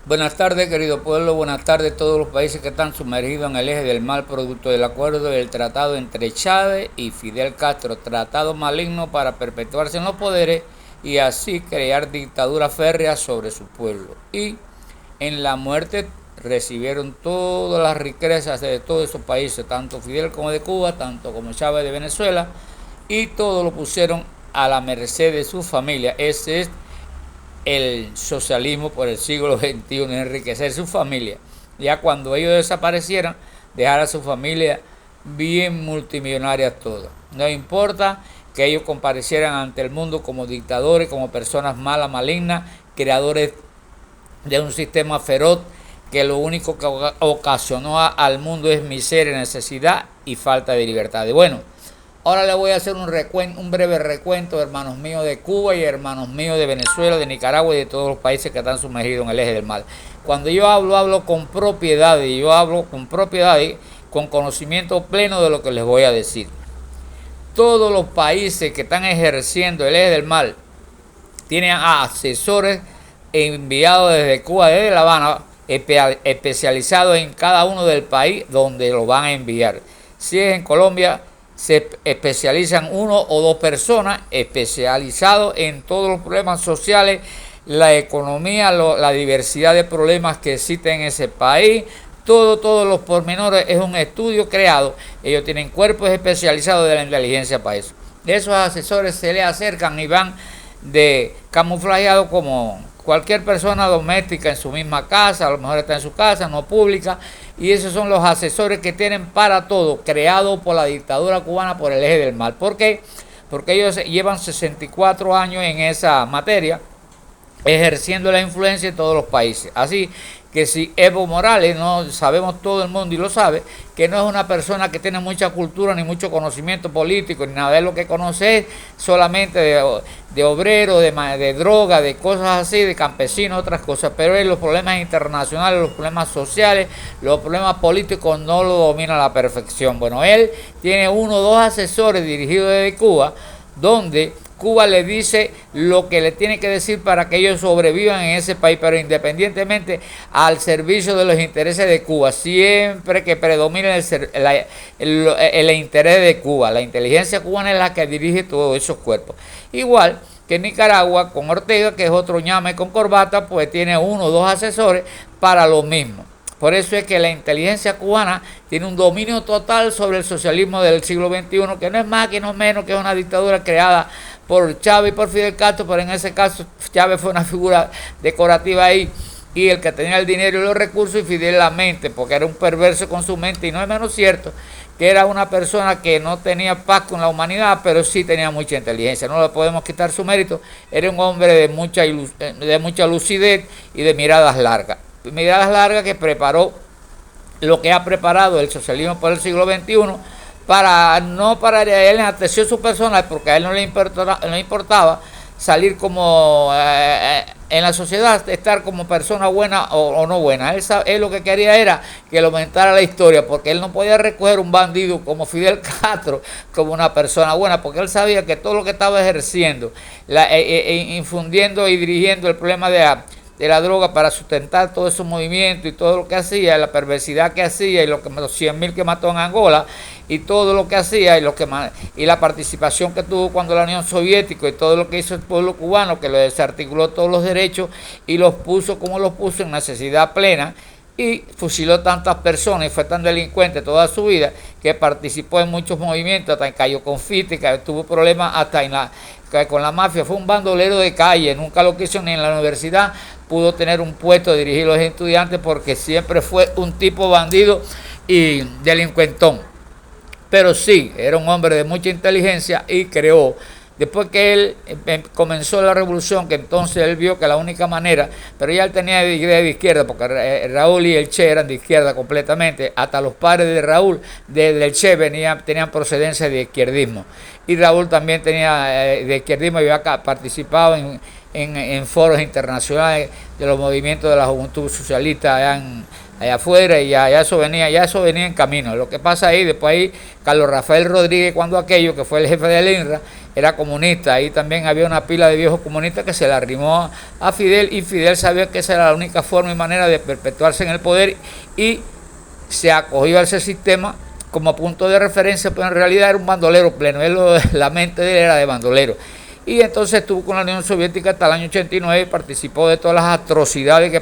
Buenas tardes, querido pueblo. Buenas tardes a todos los países que están sumergidos en el eje del mal producto del acuerdo del tratado entre Chávez y Fidel Castro. Tratado maligno para perpetuarse en los poderes y así crear dictadura férrea sobre su pueblo. Y en la muerte recibieron todas las riquezas de todos esos países, tanto Fidel como de Cuba, tanto como Chávez de Venezuela, y todo lo pusieron a la merced de su familia. Ese es el socialismo por el siglo XXI, enriquecer su familia. Ya cuando ellos desaparecieran, dejar a su familia bien multimillonarias todas. No importa que ellos comparecieran ante el mundo como dictadores, como personas malas, malignas, creadores de un sistema feroz que lo único que ocasionó al mundo es miseria, necesidad y falta de libertad. Y bueno, ahora les voy a hacer un breve recuento, hermanos míos de Cuba y hermanos míos de Venezuela, de Nicaragua y de todos los países que están sumergidos en el eje del mal. Cuando yo hablo con propiedad y yo hablo con propiedad y con conocimiento pleno de lo que les voy a decir. Todos los países que están ejerciendo el eje del mal tienen asesores enviados desde Cuba, desde La Habana, especializados en cada uno del país donde lo van a enviar. Si es en Colombia, se especializan uno o dos personas especializados en todos los problemas sociales, la economía, la diversidad de problemas que existen en ese país. Todos los pormenores es un estudio creado. Ellos tienen cuerpos especializados de la inteligencia para eso. Esos asesores se le acercan y van de camuflajeado como cualquier persona doméstica en su misma casa, a lo mejor está en su casa, no pública, y esos son los asesores que tienen para todo, creados por la dictadura cubana, por el eje del mal. ¿Por qué? Porque ellos llevan 64 años en esa materia, ejerciendo la influencia en todos los países. Así que si Evo Morales, no sabemos todo el mundo y lo sabe, que no es una persona que tiene mucha cultura ni mucho conocimiento político, ni nada de lo que conoce es solamente de obrero, de droga, de cosas así, de campesinos, otras cosas, pero él los problemas internacionales, los problemas sociales, los problemas políticos no lo domina a la perfección. Bueno, él tiene uno o dos asesores dirigidos desde Cuba, donde Cuba le dice lo que le tiene que decir para que ellos sobrevivan en ese país, pero independientemente al servicio de los intereses de Cuba, siempre que predomine el interés de Cuba. La inteligencia cubana es la que dirige todos esos cuerpos. Igual que Nicaragua con Ortega, que es otro ñame con corbata, pues tiene uno o dos asesores para lo mismo. Por eso es que la inteligencia cubana tiene un dominio total sobre el socialismo del siglo XXI, que no es más que no menos que una dictadura creada por Chávez y por Fidel Castro, pero en ese caso Chávez fue una figura decorativa ahí, y el que tenía el dinero y los recursos, y Fidel la mente, porque era un perverso con su mente, y no es menos cierto que era una persona que no tenía paz con la humanidad, pero sí tenía mucha inteligencia. No le podemos quitar su mérito. Era un hombre de mucha lucidez y de miradas largas que preparó lo que ha preparado el socialismo por el siglo XXI, para no para él enalteció su personal, porque a él no le importaba salir como en la sociedad, estar como persona buena o no buena. Él lo que quería era que lo aumentara la historia, porque él no podía recoger un bandido como Fidel Castro como una persona buena, porque él sabía que todo lo que estaba ejerciendo, infundiendo y dirigiendo el problema de la droga para sustentar todo ese movimiento y todo lo que hacía, la perversidad que hacía y los 100.000 que mató en Angola y todo lo que hacía y la participación que tuvo cuando la Unión Soviética y todo lo que hizo el pueblo cubano, que le desarticuló todos los derechos y los puso como los puso en necesidad plena, y fusiló tantas personas y fue tan delincuente toda su vida que participó en muchos movimientos, hasta en Cayo Confite, que tuvo problemas hasta con la mafia. Fue un bandolero de calle, nunca lo quiso ni en la universidad, pudo tener un puesto de dirigir a los estudiantes, porque siempre fue un tipo bandido y delincuentón. Pero sí, era un hombre de mucha inteligencia y creó. Después que él comenzó la revolución, que entonces él vio que la única manera, pero ya él tenía idea de izquierda, porque Raúl y el Che eran de izquierda completamente, hasta los padres de Raúl, del Che, tenían procedencia de izquierdismo. Y Raúl también tenía de izquierdismo y había participado en foros internacionales de los movimientos de la juventud socialista allá afuera, y ya eso venía en camino. Lo que pasa ahí, después ahí, Carlos Rafael Rodríguez, cuando aquello, que fue el jefe del INRA, era comunista. Ahí también había una pila de viejos comunistas que se le arrimó a Fidel, y Fidel sabía que esa era la única forma y manera de perpetuarse en el poder, y se acogió a ese sistema como punto de referencia, pero en realidad era un bandolero pleno. La mente de él era de bandolero. Y entonces estuvo con la Unión Soviética hasta el año 89 y participó de todas las atrocidades que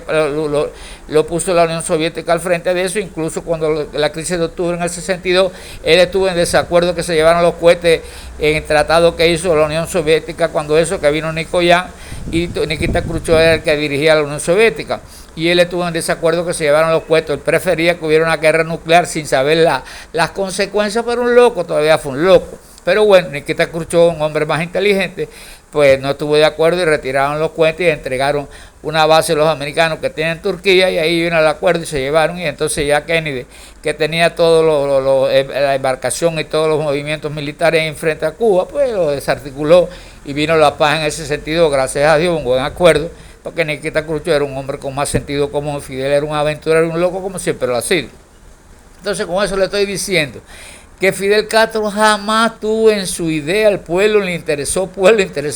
lo puso la Unión Soviética al frente de eso. Incluso cuando la crisis de octubre en el 62, él estuvo en desacuerdo que se llevaran los cohetes en el tratado que hizo la Unión Soviética, cuando eso, que vino Nicoyán, y Nikita Khrushchev era el que dirigía la Unión Soviética. Y él estuvo en desacuerdo que se llevaran los cohetes. Él prefería que hubiera una guerra nuclear sin saber las consecuencias, pero un loco, todavía fue un loco. Pero bueno, Nikita Khrushchev, un hombre más inteligente, pues no estuvo de acuerdo y retiraron los cohetes y entregaron una base a los americanos que tienen en Turquía, y ahí vino el acuerdo y se llevaron. Y entonces ya Kennedy, que tenía todo la embarcación y todos los movimientos militares en frente a Cuba, pues lo desarticuló y vino la paz en ese sentido, gracias a Dios, un buen acuerdo, porque Nikita Khrushchev era un hombre con más sentido común, Fidel era un aventurero, un loco como siempre lo ha sido. Entonces con eso le estoy diciendo que Fidel Castro jamás tuvo en su idea al pueblo, le interesó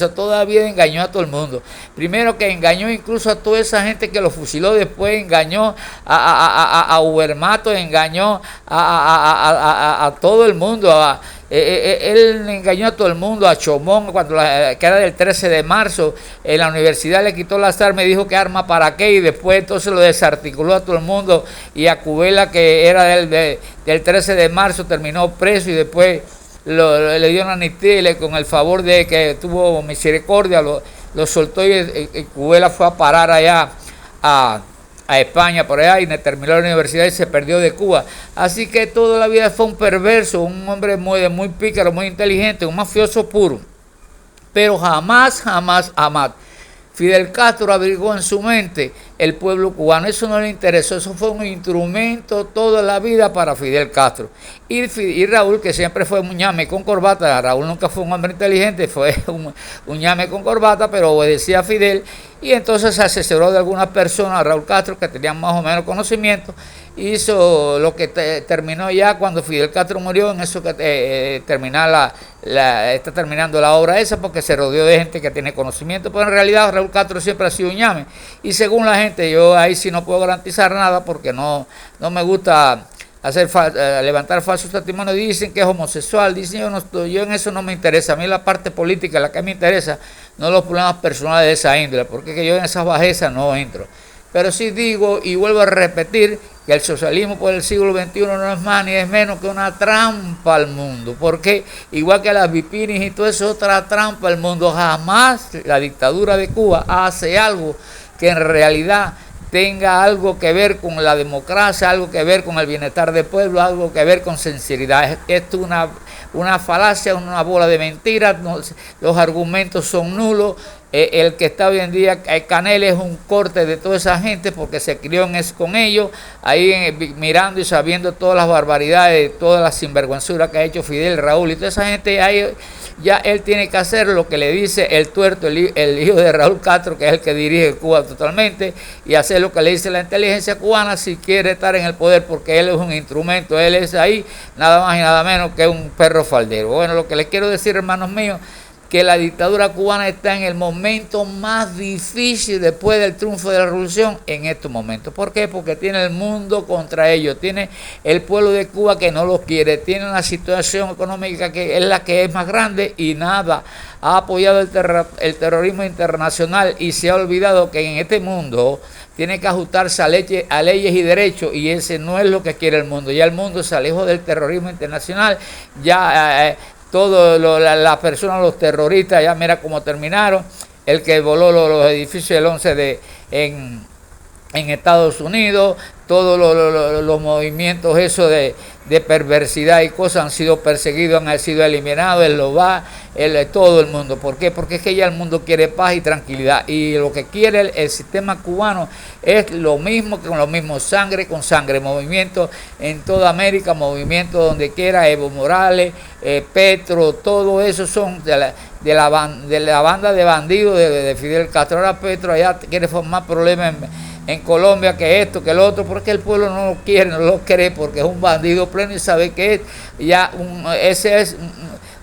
todavía, engañó a todo el mundo. Primero que engañó incluso a toda esa gente que lo fusiló, después engañó a Ubermato, engañó a todo el mundo, él engañó a todo el mundo, a Chomón, que era del 13 de marzo, en la universidad le quitó las armas, me dijo que arma para qué, y después entonces lo desarticuló a todo el mundo, y a Cubela, que era del 13 de marzo, terminó preso, y después le dio una amnistía, con el favor de que tuvo misericordia, lo soltó, y Cubela fue a parar allá a España, por allá, y terminó la universidad y se perdió de Cuba. Así que toda la vida fue un perverso, un hombre muy pícaro, muy inteligente, un mafioso puro. Pero jamás Fidel Castro abrigó en su mente el pueblo cubano. Eso no le interesó, eso fue un instrumento toda la vida para Fidel Castro. Y Raúl, que siempre fue un ñame con corbata, Raúl nunca fue un hombre inteligente, fue un ñame con corbata, pero obedecía a Fidel, y entonces se asesoró de algunas personas, Raúl Castro, que tenían más o menos conocimiento, hizo lo que terminó ya cuando Fidel Castro murió, en eso que está terminando la obra esa, porque se rodeó de gente que tiene conocimiento, pero en realidad Raúl Castro siempre ha sido un ñame, y según la gente, yo ahí sí no puedo garantizar nada, porque no me gusta levantar falsos testimonios. Dicen que es homosexual, dicen yo en eso no me interesa, a mí la parte política, la que me interesa, no los problemas personales de esa índole, porque yo en esas bajezas no entro. Pero sí digo y vuelvo a repetir que el socialismo por el siglo XXI no es más ni es menos que una trampa al mundo, porque igual que las Bipinis y todo eso, otra trampa al mundo. Jamás la dictadura de Cuba hace algo que en realidad tenga algo que ver con la democracia, algo que ver con el bienestar del pueblo, algo que ver con sinceridad. Esto es una falacia, una bola de mentiras, los argumentos son nulos. El que está hoy en día, Canel, es un corte de toda esa gente, porque se crió con ellos, ahí mirando y sabiendo todas las barbaridades, todas las sinvergüenzuras que ha hecho Fidel, Raúl y toda esa gente. Ahí ya él tiene que hacer lo que le dice el tuerto, el hijo de Raúl Castro, que es el que dirige Cuba totalmente, y hacer lo que le dice la inteligencia cubana si quiere estar en el poder, porque él es un instrumento, él es ahí nada más y nada menos que un perro faldero. Bueno, lo que les quiero decir, hermanos míos, que la dictadura cubana está en el momento más difícil después del triunfo de la revolución en estos momentos. ¿Por qué? Porque tiene el mundo contra ellos, tiene el pueblo de Cuba que no los quiere, tiene una situación económica que es la que es más grande, y nada, ha apoyado el terrorismo internacional, y se ha olvidado que en este mundo tiene que ajustarse a leyes y derechos, y ese no es lo que quiere el mundo. Ya el mundo se alejó del terrorismo internacional, ya las personas, los terroristas, ya mira cómo terminaron. El que voló los edificios del 11 en Estados Unidos, todos los movimientos eso de perversidad y cosas han sido perseguidos, han sido eliminados, todo el mundo. ¿Por qué? Porque es que ya el mundo quiere paz y tranquilidad, y lo que quiere el sistema cubano es lo mismo, que con lo mismo, sangre con sangre, movimiento en toda América, movimiento donde quiera, Evo Morales, Petro, todo eso son de la banda de bandidos de Fidel Castro. Ahora Petro allá quiere formar problemas en Colombia, que esto, que lo otro, porque el pueblo no lo quiere, no lo cree, porque es un bandido pleno y sabe que ese es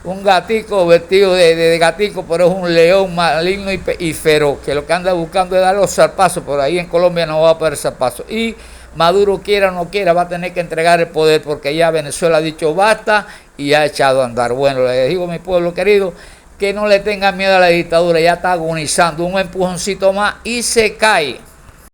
un gatico vestido de gatico, pero es un león maligno y feroz, que lo que anda buscando es dar los zarpazos. Por ahí en Colombia no va a poder zarpazos. Y Maduro, quiera o no quiera, va a tener que entregar el poder, porque ya Venezuela ha dicho basta y ha echado a andar. Bueno, les digo, mi pueblo querido, que no le tengan miedo a la dictadura, ya está agonizando. Un empujoncito más y se cae.